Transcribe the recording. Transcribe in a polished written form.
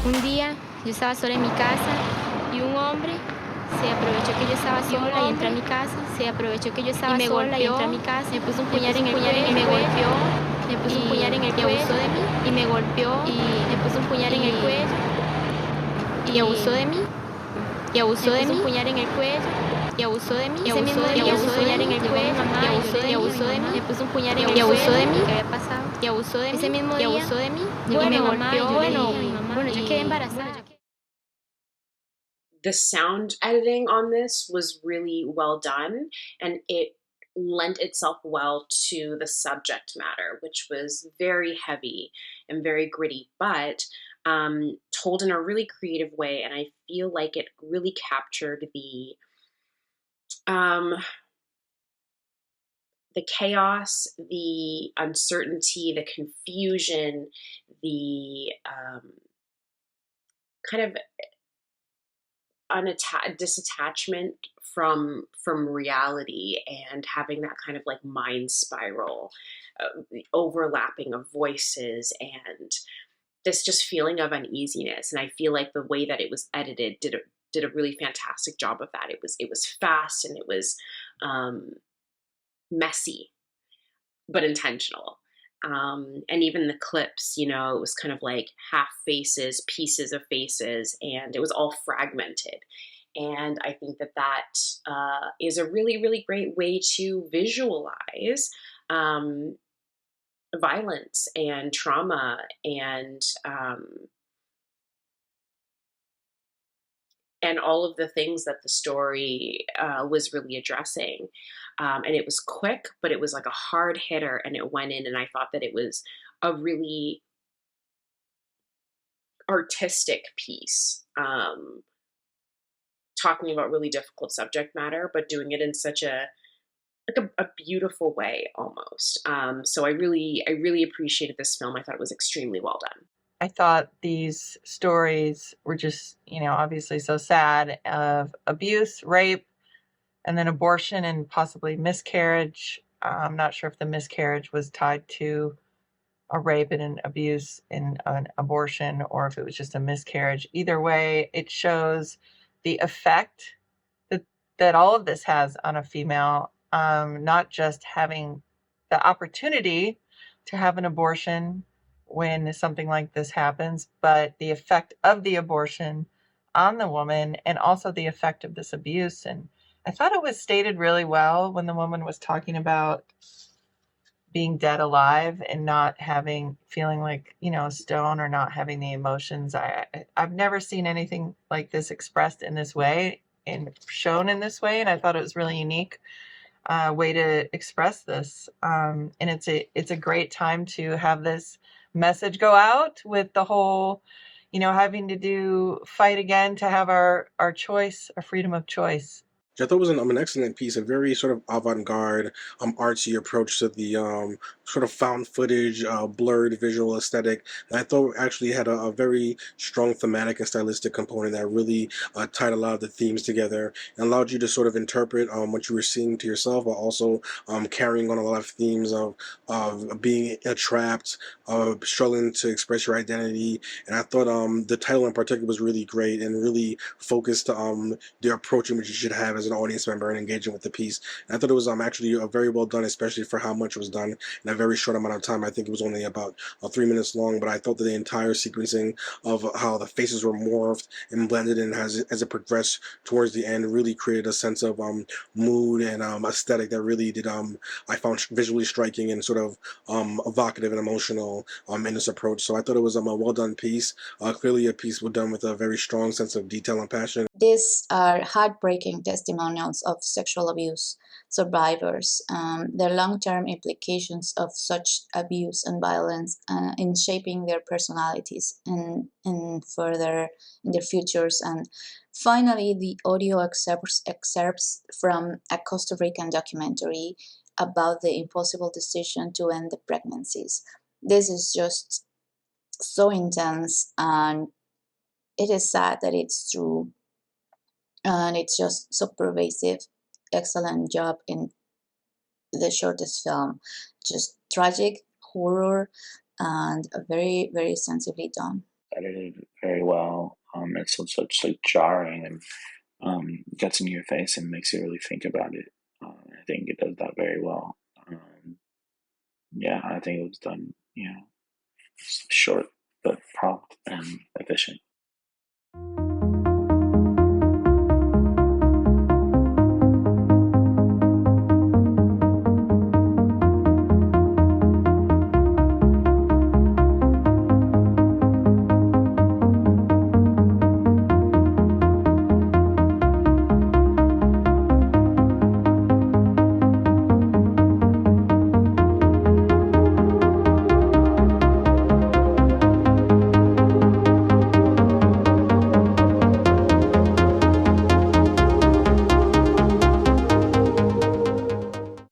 Un día yo estaba sola en mi casa y un hombre se aprovechó que yo estaba sola y entró a mi casa, se aprovechó que yo estaba sola y entró a mi casa, me puso un puñal en el cuello y me golpeó, me puso un puñal en el cuello y abusó de mí y me golpeó y me puso un puñal en el cuello y abusó de mí y abusó de mí, un puñal en el cuello y abusó de mí, ese mismo día abusó de mí en el cuello y abusó de mí, me puso un puñal en el cuello y abusó de mí, ¿qué había pasado? Y abusó de mí, ese mismo día y abusó de mí, y me golpeó, bueno, yo quedé embarazada. The sound editing on this was really well done, and it lent itself well to the subject matter, which was very heavy and very gritty, but told in a really creative way. And I feel like it really captured um, the chaos, the uncertainty, the confusion, the kind of disattachment from reality, and having that kind of like mind spiral, the overlapping of voices, and this just feeling of uneasiness. And I feel like the way that it was edited did a really fantastic job of that. It was fast, and it was um, messy but intentional. And even the clips, it was kind of like half faces, pieces of faces, and it was all fragmented. And I think that is a really, really great way to visualize um, violence and trauma, and all of the things that the story was really addressing. And it was quick, but it was like a hard hitter, and it went in, and I thought that it was a really artistic piece, talking about really difficult subject matter, but doing it in such a beautiful way almost. So I really appreciated this film. I thought it was extremely well done. I thought these stories were just, obviously so sad, of abuse, rape, and then abortion and possibly miscarriage. I'm not sure if the miscarriage was tied to a rape and an abuse and an abortion, or if it was just a miscarriage. Either way, it shows the effect that all of this has on a female, not just having the opportunity to have an abortion when something like this happens, but the effect of the abortion on the woman, and also the effect of this abuse. And I thought it was stated really well when the woman was talking about being dead alive and not feeling like, a stone, or not having the emotions. I've never seen anything like this expressed in this way and shown in this way, and I thought it was really unique way to express this. And it's a great time to have this message go out, with the whole, having to fight again to have our choice, our freedom of choice. I thought was an excellent piece, a very sort of avant-garde, artsy approach to the sort of found footage, blurred visual aesthetic. And I thought actually had a very strong thematic and stylistic component that really tied a lot of the themes together and allowed you to sort of interpret what you were seeing to yourself, while also carrying on a lot of themes of being trapped, struggling to express your identity. And I thought the title in particular was really great and really focused the approach in which you should have as an audience member and engaging with the piece. And I thought it was actually very well done, especially for how much was done in a very short amount of time. I think it was only about 3 minutes long, but I thought that the entire sequencing of how the faces were morphed and blended in as it progressed towards the end really created a sense of mood and aesthetic that really did I found visually striking and sort of evocative and emotional in this approach. So I thought it was a well done piece. Clearly a piece well done with a very strong sense of detail and passion. These are heartbreaking testimonials of sexual abuse survivors, the long-term implications of such abuse and violence in shaping their personalities and further in their futures. And finally, the audio excerpts from a Costa Rican documentary about the impossible decision to end the pregnancies. This is just so intense, and it is sad that it's true. And it's just so pervasive. Excellent job in the shortest film. Just tragic, horror, and very, very sensibly done. edited very well. It's so such like jarring and gets in your face and makes you really think about it. I think it does that very well. Yeah, I think it was done, short but prompt and efficient.